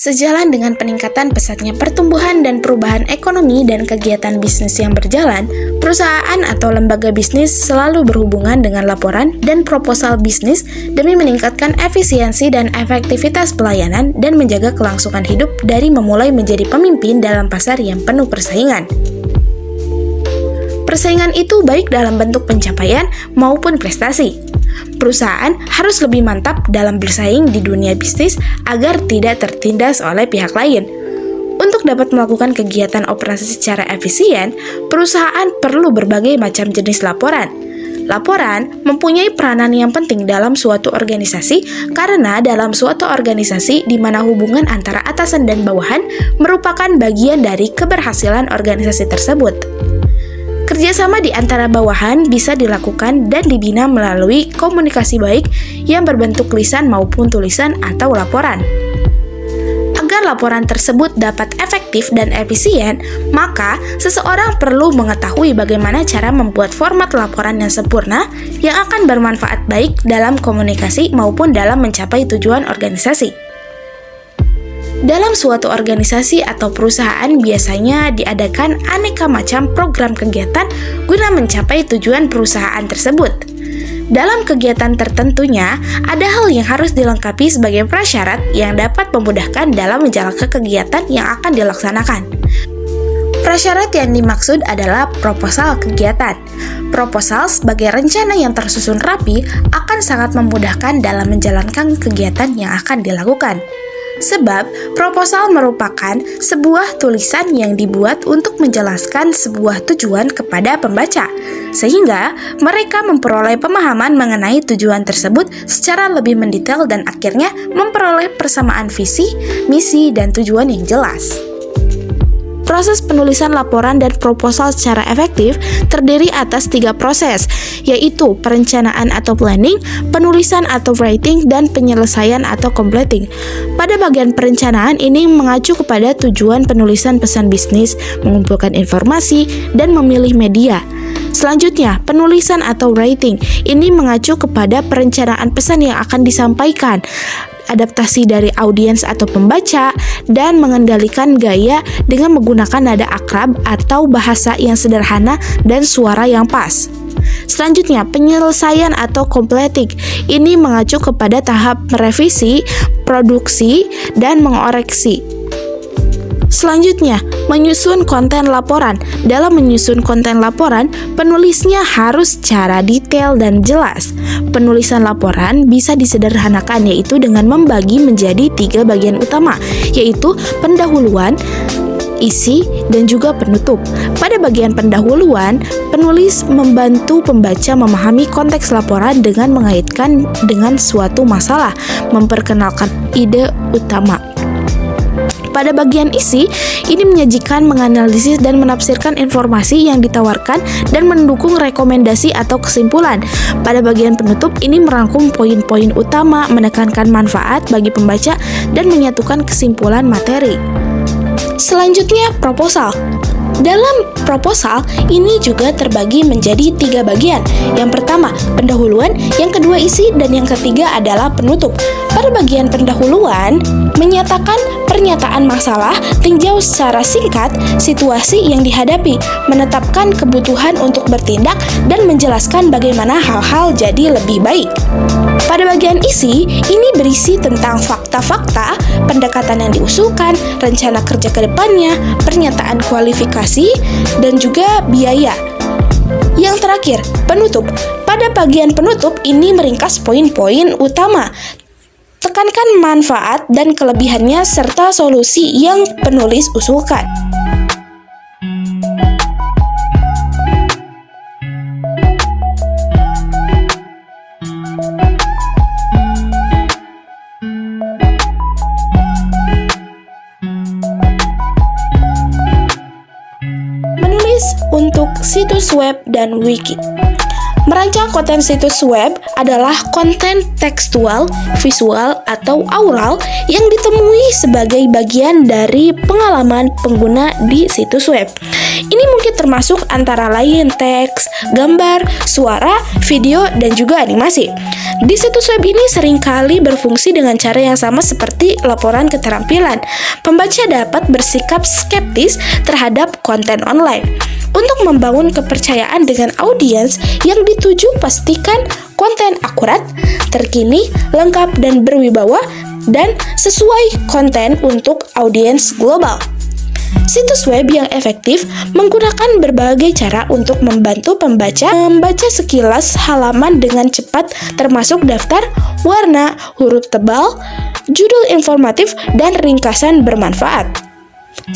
Sejalan dengan peningkatan pesatnya pertumbuhan dan perubahan ekonomi dan kegiatan bisnis yang berjalan, perusahaan atau lembaga bisnis selalu berhubungan dengan laporan dan proposal bisnis demi meningkatkan efisiensi dan efektivitas pelayanan dan menjaga kelangsungan hidup dari memulai menjadi pemimpin dalam pasar yang penuh persaingan. Persaingan itu baik dalam bentuk pencapaian maupun prestasi. Perusahaan harus lebih mantap dalam bersaing di dunia bisnis agar tidak tertindas oleh pihak lain. Untuk dapat melakukan kegiatan operasi secara efisien, perusahaan perlu berbagai macam jenis laporan. Laporan mempunyai peranan yang penting dalam suatu organisasi karena dalam suatu organisasi di mana hubungan antara atasan dan bawahan merupakan bagian dari keberhasilan organisasi tersebut. Kerjasama di antara bawahan bisa dilakukan dan dibina melalui komunikasi baik yang berbentuk lisan maupun tulisan atau laporan. Agar laporan tersebut dapat efektif dan efisien, maka seseorang perlu mengetahui bagaimana cara membuat format laporan yang sempurna yang akan bermanfaat baik dalam komunikasi maupun dalam mencapai tujuan organisasi. Dalam suatu organisasi atau perusahaan biasanya diadakan aneka macam program kegiatan guna mencapai tujuan perusahaan tersebut. Dalam kegiatan tertentunya, ada hal yang harus dilengkapi sebagai prasyarat yang dapat memudahkan dalam menjalankan kegiatan yang akan dilaksanakan. Prasyarat yang dimaksud adalah proposal kegiatan. Proposal sebagai rencana yang tersusun rapi akan sangat memudahkan dalam menjalankan kegiatan yang akan dilakukan. Sebab, proposal merupakan sebuah tulisan yang dibuat untuk menjelaskan sebuah tujuan kepada pembaca, sehingga mereka memperoleh pemahaman mengenai tujuan tersebut secara lebih mendetail dan akhirnya memperoleh persamaan visi, misi, dan tujuan yang jelas. Proses penulisan laporan dan proposal secara efektif terdiri atas 3 proses, yaitu perencanaan atau planning, penulisan atau writing, dan penyelesaian atau completing. Pada bagian perencanaan ini mengacu kepada tujuan penulisan pesan bisnis, mengumpulkan informasi, dan memilih media. Selanjutnya, penulisan atau writing ini mengacu kepada perencanaan pesan yang akan disampaikan, adaptasi dari audiens atau pembaca, dan mengendalikan gaya dengan menggunakan nada akrab atau bahasa yang sederhana dan suara yang pas. Selanjutnya, penyelesaian atau completing ini mengacu kepada tahap merevisi, produksi, dan mengoreksi. Selanjutnya, menyusun konten laporan. Dalam menyusun konten laporan, penulisnya harus secara detail dan jelas. Penulisan laporan bisa disederhanakan yaitu dengan membagi menjadi 3 bagian utama, yaitu pendahuluan, isi, dan juga penutup. Pada bagian pendahuluan, penulis membantu pembaca memahami konteks laporan dengan mengaitkan dengan suatu masalah, memperkenalkan ide utama. Pada bagian isi, ini menyajikan, menganalisis, dan menafsirkan informasi yang ditawarkan dan mendukung rekomendasi atau kesimpulan. Pada bagian penutup, ini merangkum poin-poin utama, menekankan manfaat bagi pembaca, dan menyatukan kesimpulan materi. Selanjutnya, proposal. Dalam proposal, ini juga terbagi menjadi 3 bagian. Yang pertama, pendahuluan, yang kedua isi, dan yang ketiga adalah penutup. Pada bagian pendahuluan, menyatakan pernyataan masalah, tinjau secara singkat situasi yang dihadapi, menetapkan kebutuhan untuk bertindak, dan menjelaskan bagaimana hal-hal jadi lebih baik. Pada bagian isi, ini berisi tentang fakta-fakta, pendekatan yang diusulkan, rencana kerja ke depannya, pernyataan kualifikasi, dan juga biaya. Yang terakhir, penutup. Pada bagian penutup, ini meringkas poin-poin utama. Tekankan manfaat dan kelebihannya serta solusi yang penulis usulkan. Menulis untuk situs web dan wiki. Merancang konten situs web adalah konten tekstual, visual, atau aural yang ditemui sebagai bagian dari pengalaman pengguna di situs web. Ini mungkin termasuk antara lain teks, gambar, suara, video, dan juga animasi. Di situs web ini seringkali berfungsi dengan cara yang sama seperti laporan keterampilan. Pembaca dapat bersikap skeptis terhadap konten online. Untuk membangun kepercayaan dengan audiens yang dituju, pastikan konten akurat, terkini, lengkap, dan berwibawa, dan sesuai konten untuk audiens global. Situs web yang efektif menggunakan berbagai cara untuk membantu pembaca membaca sekilas halaman dengan cepat, termasuk daftar, warna, huruf tebal, judul informatif, dan ringkasan bermanfaat.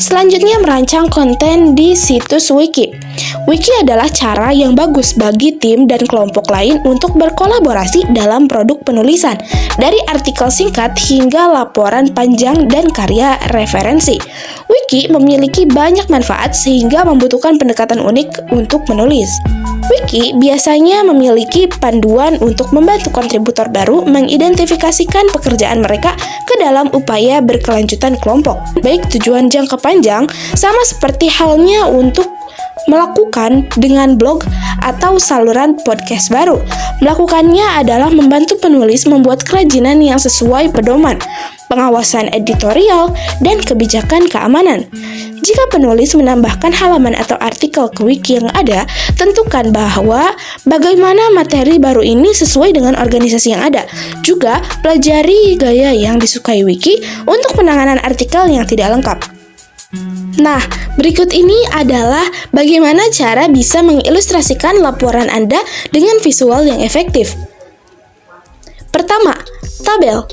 Selanjutnya, merancang konten di situs wiki. Wiki adalah cara yang bagus bagi tim dan kelompok lain untuk berkolaborasi dalam produk penulisan, dari artikel singkat hingga laporan panjang dan karya referensi. Wiki memiliki banyak manfaat sehingga membutuhkan pendekatan unik untuk menulis. Wiki biasanya memiliki panduan untuk membantu kontributor baru mengidentifikasikan pekerjaan mereka ke dalam upaya berkelanjutan kelompok. Baik tujuan jangka panjang, sama seperti halnya untuk melakukan dengan blog atau saluran podcast baru. Melakukannya adalah membantu penulis membuat kerajinan yang sesuai pedoman, pengawasan editorial, dan kebijakan keamanan. Jika penulis menambahkan halaman atau artikel ke wiki yang ada, tentukan bahwa bagaimana materi baru ini sesuai dengan organisasi yang ada. Juga pelajari gaya yang disukai wiki untuk penanganan artikel yang tidak lengkap. Nah, berikut ini adalah bagaimana cara bisa mengilustrasikan laporan Anda dengan visual yang efektif. Pertama, tabel.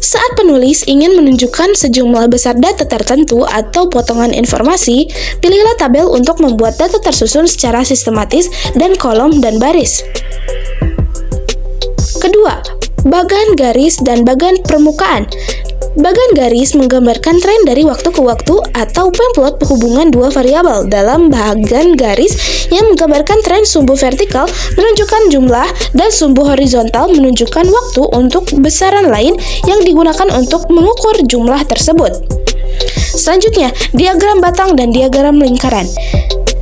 Saat penulis ingin menunjukkan sejumlah besar data tertentu atau potongan informasi, pilihlah tabel untuk membuat data tersusun secara sistematis dan kolom dan baris. Kedua, bagan garis dan bagan permukaan. Bagan garis menggambarkan tren dari waktu ke waktu atau pemplot hubungan dua variabel. Dalam bagan garis yang menggambarkan tren, sumbu vertikal menunjukkan jumlah dan sumbu horizontal menunjukkan waktu untuk besaran lain yang digunakan untuk mengukur jumlah tersebut. Selanjutnya, diagram batang dan diagram lingkaran.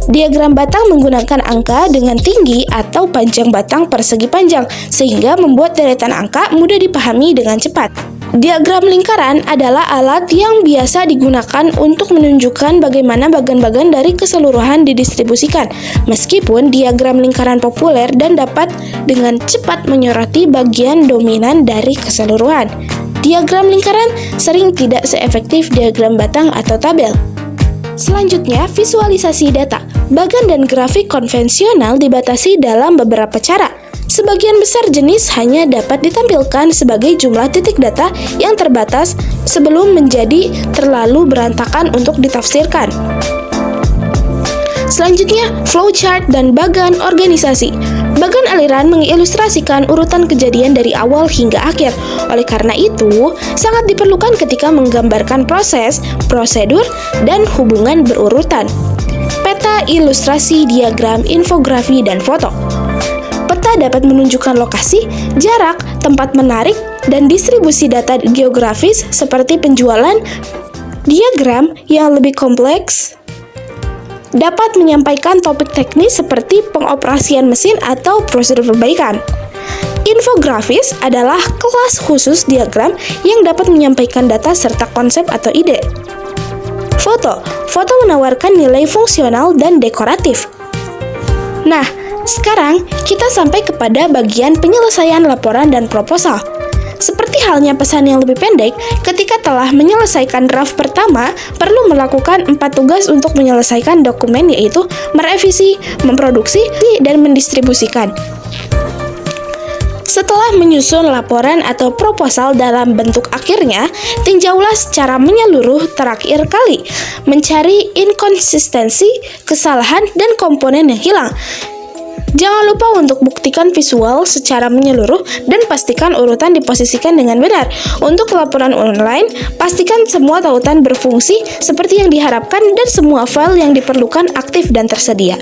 Diagram batang menggunakan angka dengan tinggi atau panjang batang persegi panjang, sehingga membuat deretan angka mudah dipahami dengan cepat. Diagram lingkaran adalah alat yang biasa digunakan untuk menunjukkan bagaimana bagan-bagan dari keseluruhan didistribusikan. Meskipun diagram lingkaran populer dan dapat dengan cepat menyoroti bagian dominan dari keseluruhan, diagram lingkaran sering tidak seefektif diagram batang atau tabel. Selanjutnya, visualisasi data. Bagan dan grafik konvensional dibatasi dalam beberapa cara. Sebagian besar jenis hanya dapat ditampilkan sebagai jumlah titik data yang terbatas sebelum menjadi terlalu berantakan untuk ditafsirkan. Selanjutnya, flowchart dan bagan organisasi. Bagan aliran mengilustrasikan urutan kejadian dari awal hingga akhir. Oleh karena itu, sangat diperlukan ketika menggambarkan proses, prosedur, dan hubungan berurutan. Peta, ilustrasi, diagram, infografi, dan foto. Peta dapat menunjukkan lokasi, jarak, tempat menarik, dan distribusi data geografis seperti penjualan. Diagram yang lebih kompleks dapat menyampaikan topik teknis seperti pengoperasian mesin atau prosedur perbaikan. Infografis adalah kelas khusus diagram yang dapat menyampaikan data serta konsep atau ide. Foto menawarkan nilai fungsional dan dekoratif. Nah, sekarang kita sampai kepada bagian penyelesaian laporan dan proposal. Seperti halnya pesan yang lebih pendek, ketika telah menyelesaikan draft pertama, perlu melakukan 4 tugas untuk menyelesaikan dokumen, yaitu merevisi, memproduksi, dan mendistribusikan. Setelah menyusun laporan atau proposal dalam bentuk akhirnya, tinjaulah secara menyeluruh terakhir kali, mencari inkonsistensi, kesalahan, dan komponen yang hilang. Jangan lupa untuk buktikan visual secara menyeluruh dan pastikan urutan diposisikan dengan benar. Untuk laporan online, pastikan semua tautan berfungsi seperti yang diharapkan dan semua file yang diperlukan aktif dan tersedia.